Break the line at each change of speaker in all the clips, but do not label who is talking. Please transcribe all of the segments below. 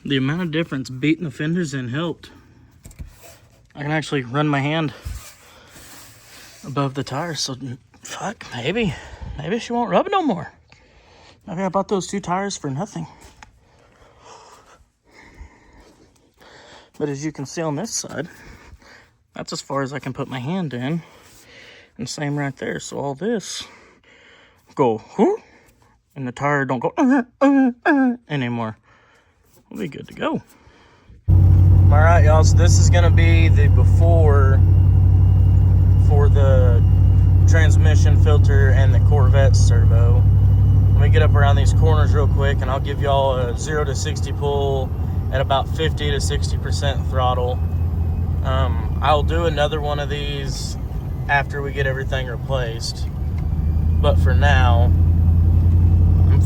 The amount of difference beating the fenders in helped. I can actually run my hand above the tires, so fuck, maybe she won't rub it no more. Maybe I bought those 2 tires for nothing. But as you can see on this side, that's as far as I can put my hand in. And same right there. So all this go, and the tire don't go anymore. We'll be good to go. All right, y'all, so this is gonna be the before for the transmission filter and the Corvette servo. Let me get up around these corners real quick and I'll give y'all a 0 to 60 pull at about 50 to 60% throttle. I'll do another one of these after we get everything replaced, but for now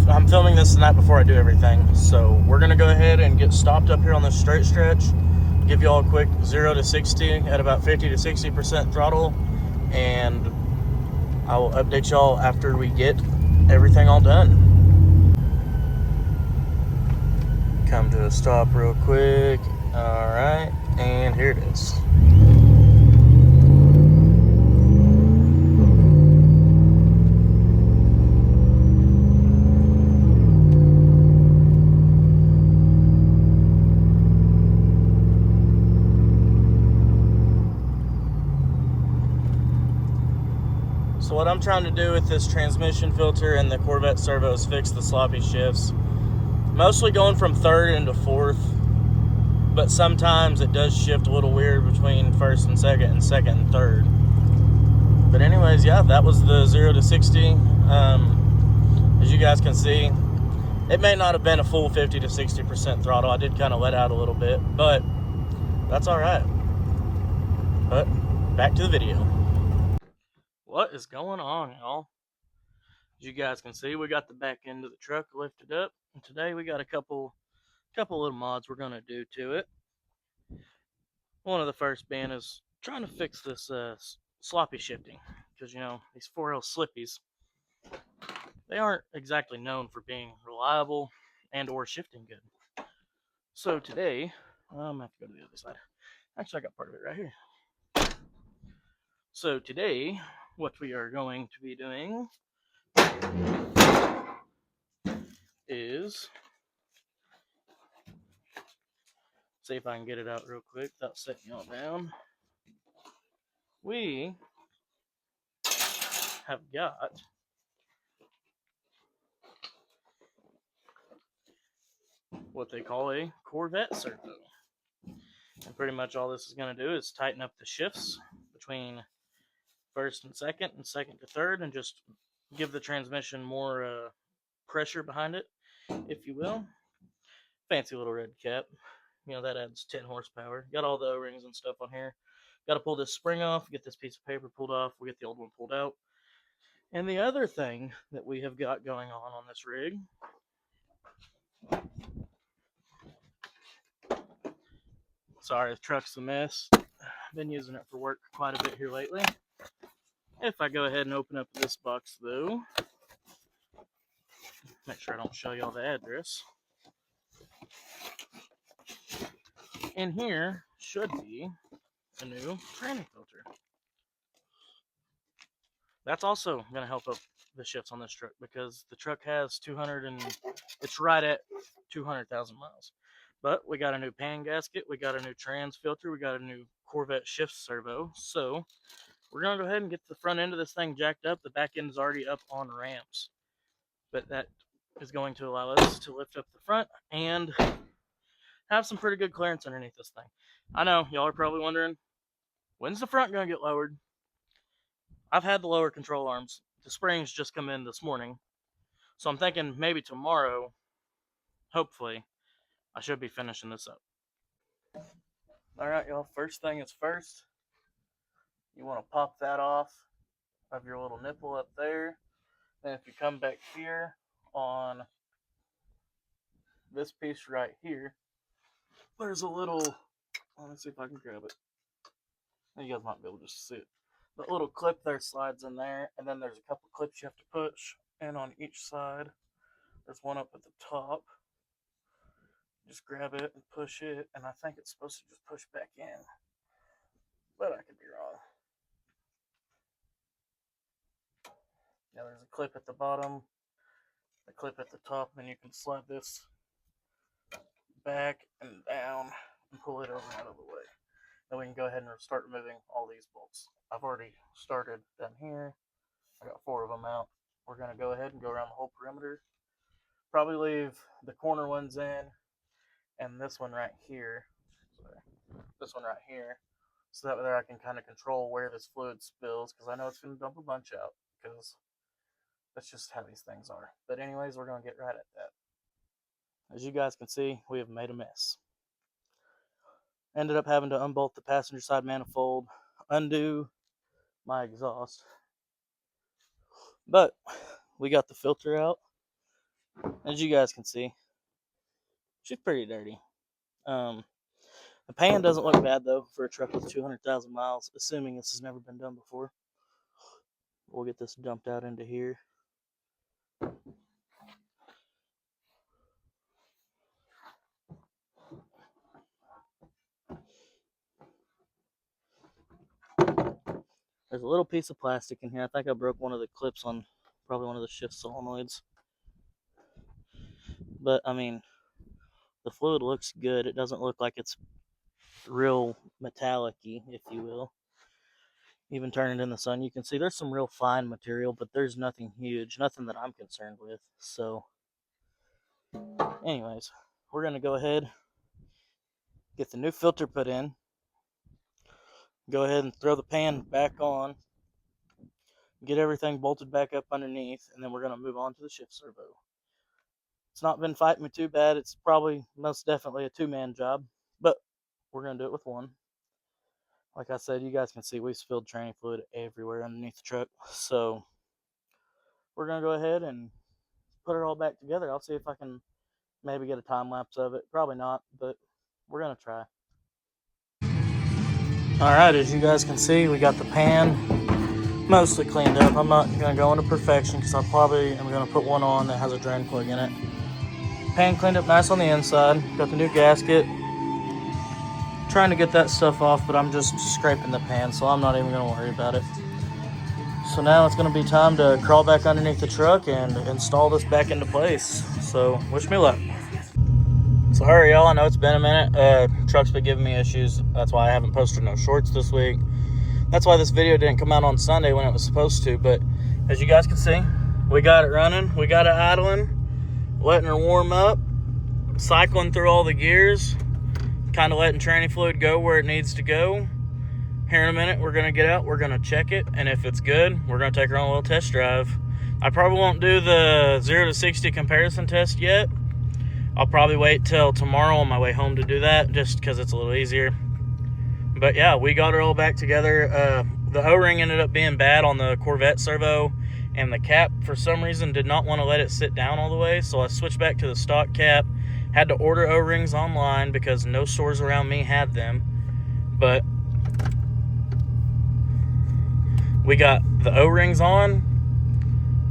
I'm filming this the night before I do everything, so we're gonna go ahead and get stopped up here on this straight stretch, give y'all a quick 0 to 60 at about 50 to 60% throttle, and I will update y'all after we get everything all done. Come to a stop real quick. All right, and here it is. So what I'm trying to do with this transmission filter and the Corvette servo is fix the sloppy shifts. Mostly going from 3rd into 4th, but sometimes it does shift a little weird between 1st and 2nd and 2nd and 3rd. But anyways, yeah, that was the 0 to 60. As you guys can see, it may not have been a full 50 to 60% throttle. I did kind of let out a little bit, but that's all right. But back to the video. What is going on, y'all? As you guys can see, we got the back end of the truck lifted up, and today we got a couple little mods we're gonna do to it. One of the first being is trying to fix this sloppy shifting, because you know these 4L slippies, they aren't exactly known for being reliable and or shifting good. So today, I'm gonna have to go to the other side. Actually, I got part of it right here. So today, what we are going to be doing is, see if I can get it out real quick without setting y'all down. We have got what they call a Corvette servo. And pretty much all this is going to do is tighten up the shifts between 1st and 2nd and 2nd to 3rd, and just give the transmission more pressure behind it, if you will. Fancy little red cap. You know, that adds 10 horsepower. Got all the O-rings and stuff on here. Got to pull this spring off, get this piece of paper pulled off, we get the old one pulled out. And the other thing that we have got going on this rig, sorry, the truck's a mess. I've been using it for work quite a bit here lately. If I go ahead and open up this box though, make sure I don't show y'all the address. In here should be a new tranny filter. That's also going to help up the shifts on this truck, because the truck has it's right at 200,000 miles. But we got a new pan gasket, we got a new trans filter, we got a new Corvette shift servo. So we're going to go ahead and get the front end of this thing jacked up. The back end is already up on ramps, but that is going to allow us to lift up the front and have some pretty good clearance underneath this thing. I know y'all are probably wondering, when's the front going to get lowered? I've had the lower control arms. The springs just come in this morning, so I'm thinking maybe tomorrow, hopefully, I should be finishing this up. Alright, y'all, first thing is first. You want to pop that off of your little nipple up there. Then if you come back here on this piece right here, there's a little, let me see if I can grab it. You guys might be able to just see it. The little clip there slides in there, and then there's a couple clips you have to push in on each side. There's one up at the top. just grab it and push it, and I think it's supposed to just push back in, but I could be wrong. Now there's a clip at the bottom, a clip at the top, and you can slide this back and down and pull it over out of the way. Then we can go ahead and start removing all these bolts. I've already started down here. I got 4 of them out. We're going to go ahead and go around the whole perimeter. Probably leave the corner ones in and this one right here. This one right here. So that way I can kind of control where this fluid spills, because I know it's going to dump a bunch out, because that's just how these things are. But anyways, we're going to get right at that. As you guys can see, we have made a mess. Ended up having to unbolt the passenger side manifold, undo my exhaust. But we got the filter out. As you guys can see, she's pretty dirty. The pan doesn't look bad though for a truck with 200,000 miles, assuming this has never been done before. We'll get this dumped out into here. There's a little piece of plastic in here. I think I broke one of the clips on probably one of the shift solenoids. But I mean, the fluid looks good. It doesn't look like it's real metallic-y, if you will. Even turning it in the sun, you can see there's some real fine material, but there's nothing huge, nothing that I'm concerned with. So anyways, we're going to go ahead, get the new filter put in, go ahead and throw the pan back on, get everything bolted back up underneath, and then we're going to move on to the shift servo. It's not been fighting me too bad. It's probably most definitely a 2-man job, but we're going to do it with one. Like I said, you guys can see we spilled training fluid everywhere underneath the truck. So we're going to go ahead and put it all back together. I'll see if I can maybe get a time lapse of it. Probably not, but we're going to try. Alright, as you guys can see, we got the pan mostly cleaned up. I'm not going to go into perfection because I probably am going to put one on that has a drain plug in it. Pan cleaned up nice on the inside. Got the new gasket. Trying to get that stuff off, but I'm just scraping the pan, so I'm not even going to worry about it. So now it's going to be time to crawl back underneath the truck and install this back into place. So wish me luck. So hurry, y'all. I know it's been a minute. Truck's been giving me issues. That's why I haven't posted no shorts this week. That's why this video didn't come out on Sunday when it was supposed to. But as you guys can see, we got it running. We got it idling, letting her warm up, cycling through all the gears, kind of letting training fluid go where it needs to go. Here in a minute, we're going to get out, we're going to check it, and if it's good, we're going to take her on a little test drive. I probably won't do the 0 to 60 comparison test yet. I'll probably wait till tomorrow on my way home to do that, just because it's a little easier. But yeah, we got her all back together. The O-ring ended up being bad on the Corvette servo, and the cap, for some reason, did not want to let it sit down all the way, so I switched back to the stock cap. Had to order O-rings online because no stores around me had them. But we got the O-rings on.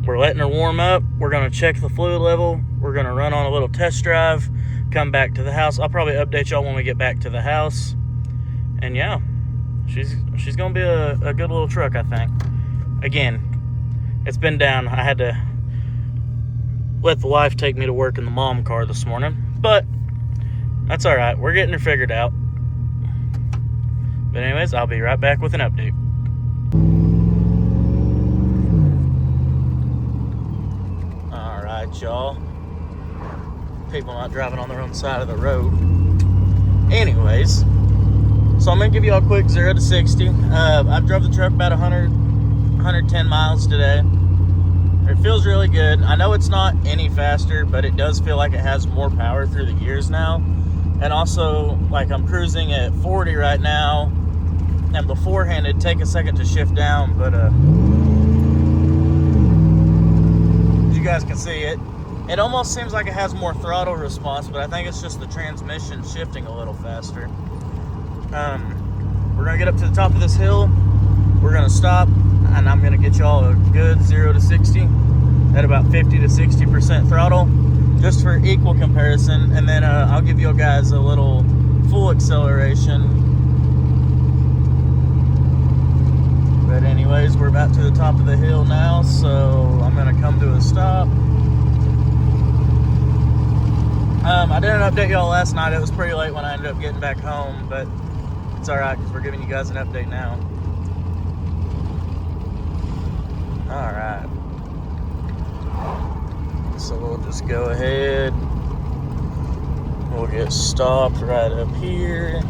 We're letting her warm up. We're going to check the fluid level. We're going to run on a little test drive, come back to the house. I'll probably update y'all when we get back to the house. And yeah, she's going to be a good little truck, I think. Again, it's been down. I had to let the wife take me to work in the mom car this morning. But that's all right. We're getting her figured out. But anyways, I'll be right back with an update. All right, y'all. People not driving on their own side of the road. Anyways, so I'm going to give you a quick 0 to 60. I drove the truck about 110 miles today. It feels really good. I know it's not any faster, but it does feel like it has more power through the gears now. And also, like, I'm cruising at 40 right now, and beforehand it'd take a second to shift down, but as you guys can see, it almost seems like it has more throttle response, but I think it's just the transmission shifting a little faster. We're gonna get up to the top of this hill. We're gonna stop, and I'm gonna get y'all a good 0 to 60 at about 50 to 60% throttle. just for equal comparison, and then I'll give you guys a little full acceleration. But anyways, we're about to the top of the hill now, so I'm gonna come to a stop. I didn't update y'all last night. It was pretty late when I ended up getting back home, but it's all right because we're giving you guys an update now. All right. So we'll just go ahead. We'll get stopped right up here.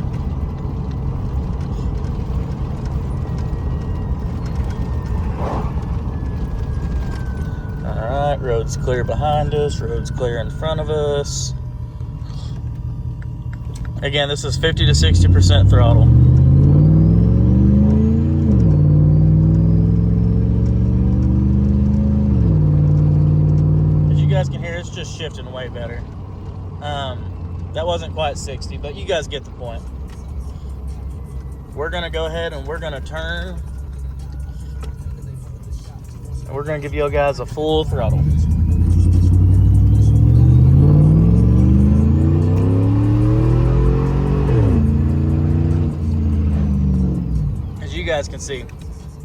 All right, road's clear behind us. Road's clear in front of us. Again, this is 50 to 60% throttle. As you guys can hear, it's just shifting way better. That wasn't quite 60, but you guys get the point. We're gonna go ahead and we're gonna turn. And we're gonna give you guys a full throttle. You guys can see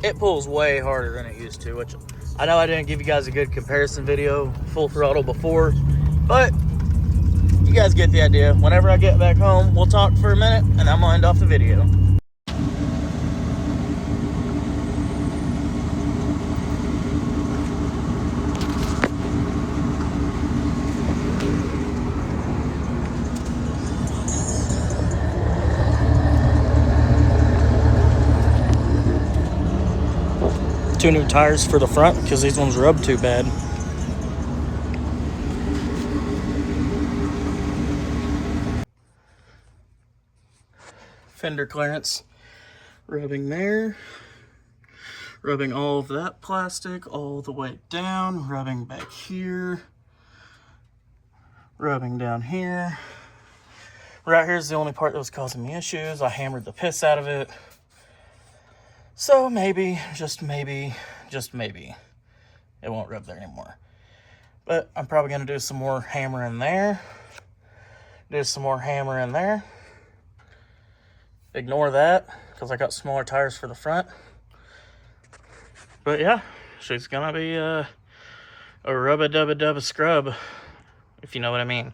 it pulls way harder than it used to, which I know I didn't give you guys a good comparison video full throttle before, but you guys get the idea. Whenever I get back home, we'll talk for a minute and I'm gonna end off the video. Two new tires for the front because these ones rubbed too bad. Fender clearance rubbing there, rubbing all of that plastic all the way down, rubbing back here, rubbing down here. Right here's the only part that was causing me issues. I hammered the piss out of it. So maybe, just maybe, it won't rub there anymore. But I'm probably gonna do some more hammering there. Do some more hammering there. Ignore that, because I got smaller tires for the front. But yeah, she's gonna be a rubba-dubba-dubba scrub, if you know what I mean.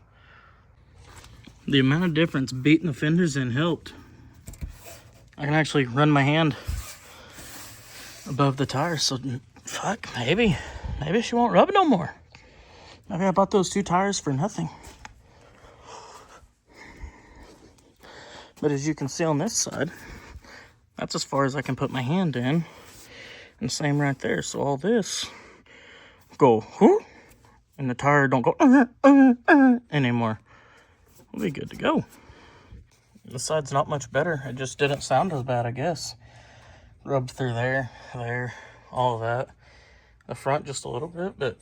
The amount of difference beating the fenders in helped. I can actually run my hand above the tires, so fuck, maybe she won't rub it no more. Maybe I bought those two tires for nothing. But as you can see on this side, that's as far as I can put my hand in. And same right there. So all this go, and the tire don't go anymore. We'll be good to go. This side's not much better. It just didn't sound as bad, I guess. Rubbed through there, all of that. The front just a little bit, but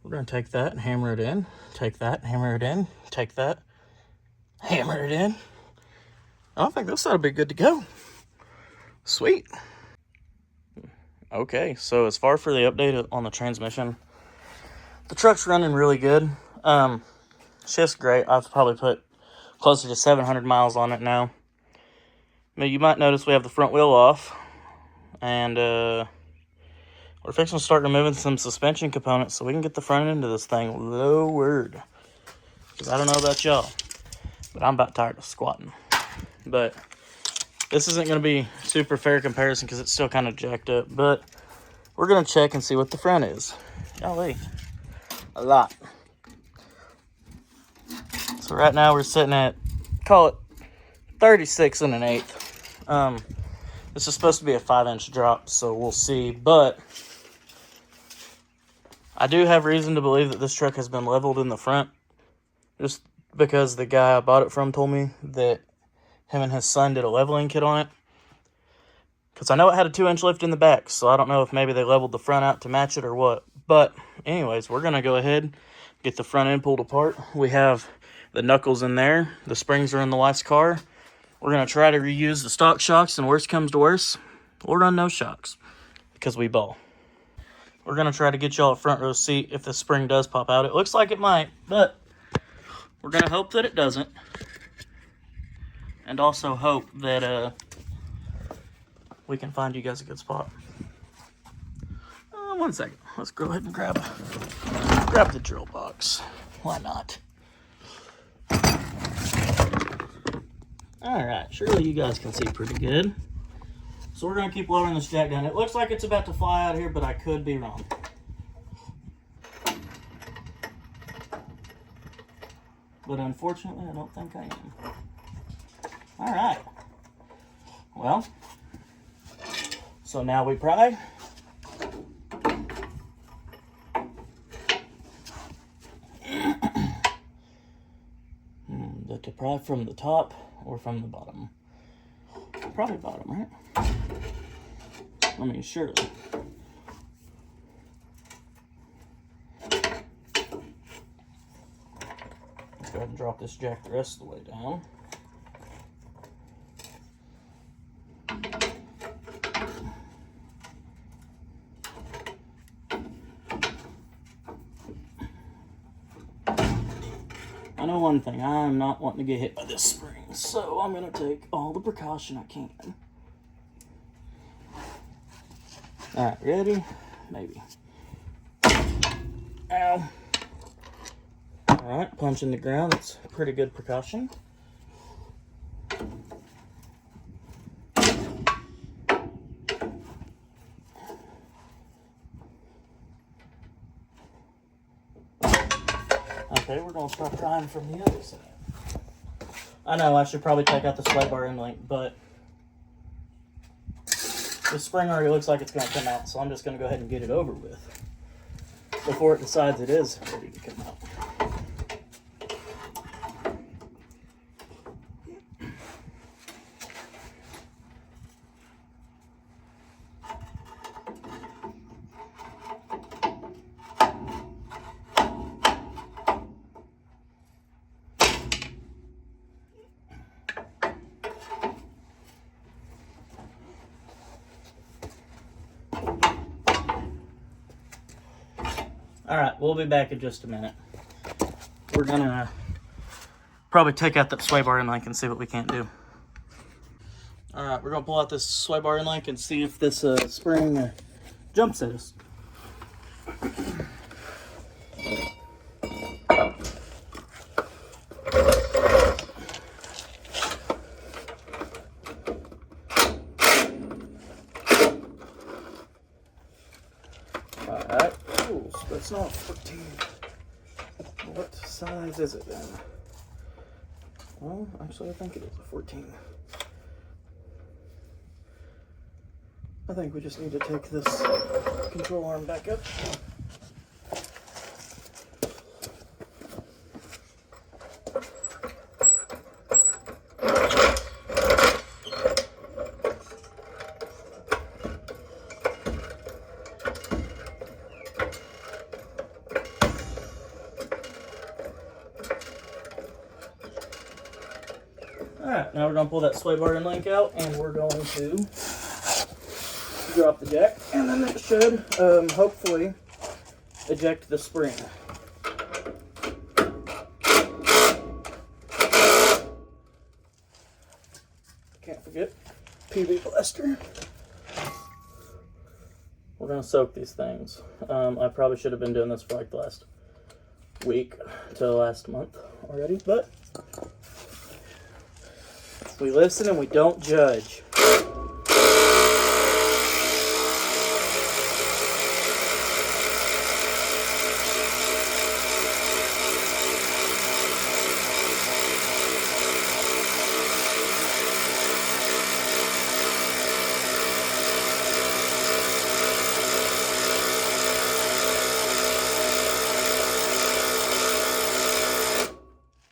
we're gonna take that and hammer it in. Take that, hammer it in. Take that, hammer it in. I think this ought to be good to go. Sweet. Okay, so as far for the update on the transmission, the truck's running really good. Shift's great. I've probably put closer to 700 miles on it now. But you might notice we have the front wheel off, and we're fixing to start removing some suspension components so we can get the front end of this thing lowered. Because I don't know about y'all, but I'm about tired of squatting. But this isn't going to be super fair comparison because it's still kind of jacked up. But we're going to check and see what the front is. Golly, a lot. So right now we're sitting at, call it 36 1/8. This is supposed to be a 5-inch drop, so we'll see. But I do have reason to believe that this truck has been leveled in the front, just because the guy I bought it from told me that him and his son did a leveling kit on it. Because I know it had a 2-inch lift in the back, so I don't know if maybe they leveled the front out to match it or what. But anyways, we're going to go ahead, get the front end pulled apart. We have the knuckles in there. The springs are in the wife's car. We're going to try to reuse the stock shocks, and worst comes to worst, we'll run no shocks because we ball. We're gonna try to get y'all a front row seat if the spring does pop out. It looks like it might, but we're gonna hope that it doesn't. And also hope that we can find you guys a good spot. 1 second. Let's go ahead and grab the drill box. Why not? Alright, surely you guys can see pretty good. So we're going to keep lowering this jack down. It looks like it's about to fly out here, but I could be wrong. But unfortunately, I don't think I am. Alright. Well, so now we pry. To pry from the top or from the bottom? Probably bottom, right? I mean, surely. Let's go ahead and drop this jack the rest of the way down. I know one thing, I'm not wanting to get hit by this spring, so I'm going to take all the precaution I can. Alright, ready? Maybe. Ow. Alright, punch in the ground, that's a pretty good precaution. Okay, we're going to start prying from the other side. I know I should probably take out the sway bar end link, but the spring already looks like it's going to come out, so I'm just going to go ahead and get it over with before it decides it is ready to come out. Alright, we'll be back in just a minute. We're gonna probably take out the sway bar end link and see what we can't do. Alright, we're gonna pull out this sway bar end link and see if this spring jumps at us. Alright. That's not 14. What size is it then? Well, actually I think it is a 14. I think we just need to take this control arm back up. Alright, now we're going to pull that sway bar end link out, and we're going to drop the jack, and then it should hopefully eject the spring. Can't forget PB Blaster. We're going to soak these things. I probably should have been doing this for like the last week to last month already, but we listen and we don't judge.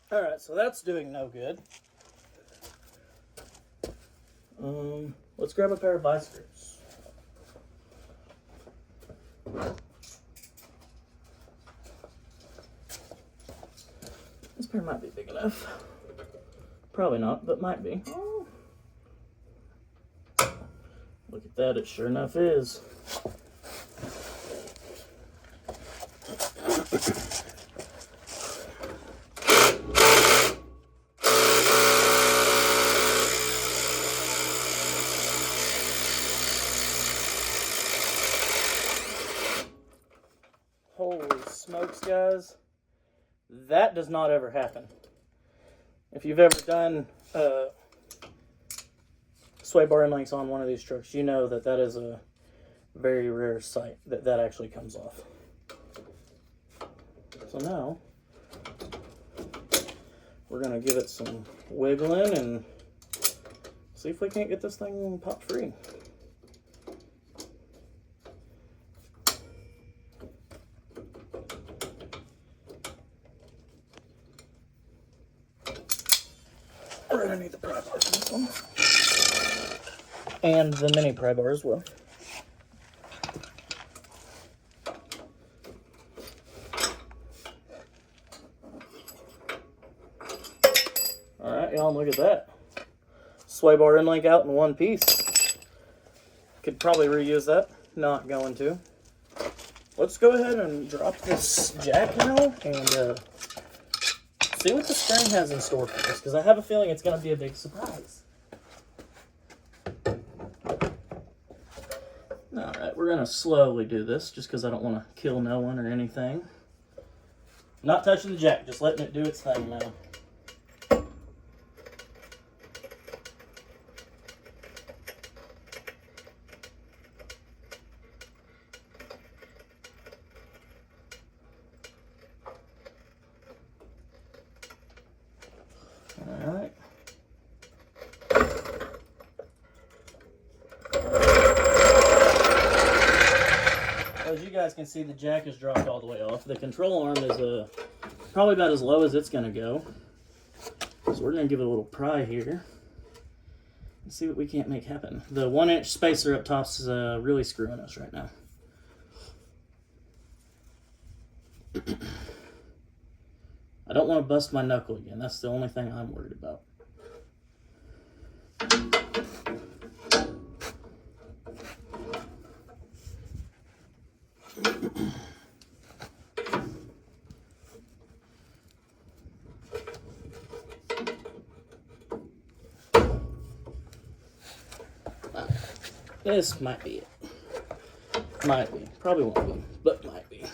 Alright, so that's doing no good. Let's grab a pair of vice grips. This pair might be big enough. Probably not, but might be. Oh. Look at that, it sure enough is. Holy smokes, guys. That does not ever happen. If you've ever done sway bar end links on one of these trucks, you know that that is a very rare sight that that actually comes off. So now we're going to give it some wiggling and see if we can't get this thing popped free. We're going to need the pry bar for this one. And the mini pry bar as well. Alright, y'all, look at that. Sway bar end link out in one piece. Could probably reuse that. Not going to. Let's go ahead and drop this jack now and see what the spring has in store for us, because I have a feeling it's going to be a big surprise. Alright, we're going to slowly do this just because I don't want to kill no one or anything. Not touching the jack, just letting it do its thing now. Alright. As you guys can see, the jack is dropped all the way off. The control arm is probably about as low as it's going to go. So we're going to give it a little pry here and see what we can't make happen. The 1-inch spacer up top is really screwing us right now. I don't want to bust my knuckle again. That's the only thing I'm worried about. This might be it. Might be. Probably won't be, but might be.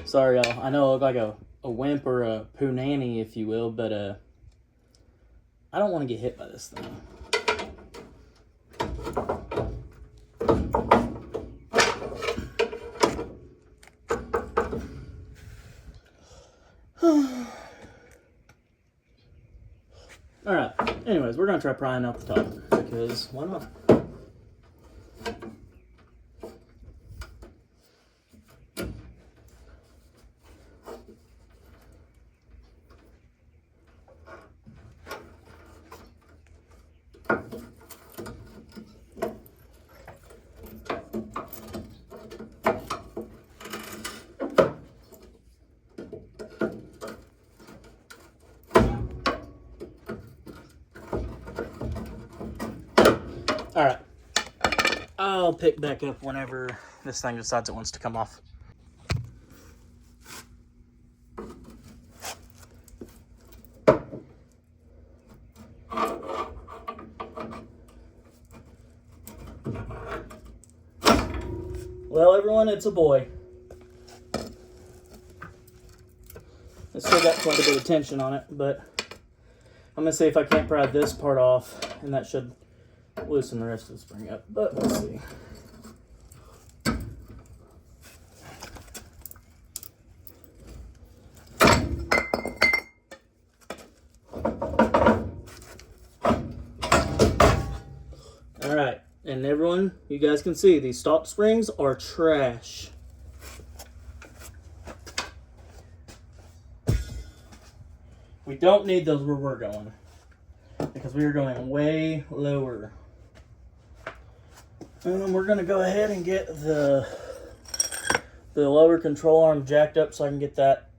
Sorry, y'all. I know I look like a wimp or a poonanny, if you will, but I don't want to get hit by this thing. Alright, anyways, we're going to try prying out the top, because why not? Alright, I'll pick back up whenever this thing decides it wants to come off. Well, everyone, it's a boy. It's still got quite a bit of tension on it, but I'm going to see if I can't pry this part off, and that should loosen the rest of the spring up, but we'll see. one, you guys can see these stop springs are trash. We don't need those where we're going, because we are going way lower. And we're going to go ahead and get the lower control arm jacked up so I can get that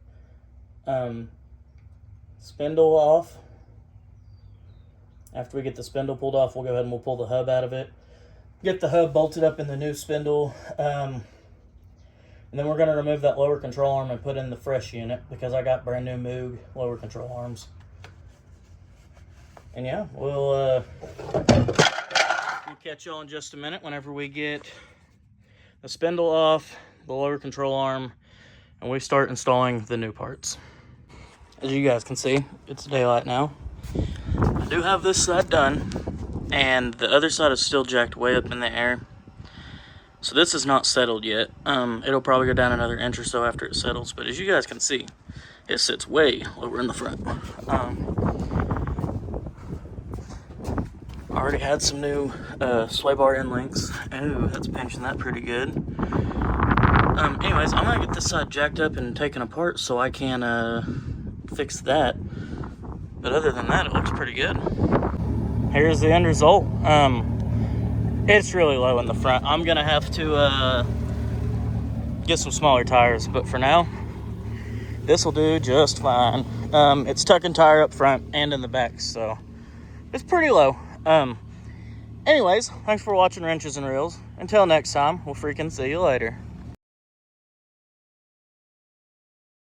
spindle off. After we get the spindle pulled off, we'll go ahead and we'll pull the hub out of it. Get the hub bolted up in the new spindle. And then we're going to remove that lower control arm and put in the fresh unit, because I got brand new Moog lower control arms. And yeah, we'll catch y'all in just a minute whenever we get the spindle off, the lower control arm, and we start installing the new parts. As you guys can see, it's daylight now. I do have this side done, and the other side is still jacked way up in the air. So this is not settled yet. It'll probably go down another inch or so after it settles, but as you guys can see, it sits way lower in the front. I already had some new sway bar end links. Ooh, that's pinching that pretty good. Anyways, I'm gonna get this side jacked up and taken apart so I can fix that. But other than that, it looks pretty good. Here's the end result. It's really low in the front. I'm gonna have to get some smaller tires, but for now, this will do just fine. It's tucking tire up front and in the back, so it's pretty low. Anyways, thanks for watching Wrenches and Reels. Until next time, we'll freaking see you later.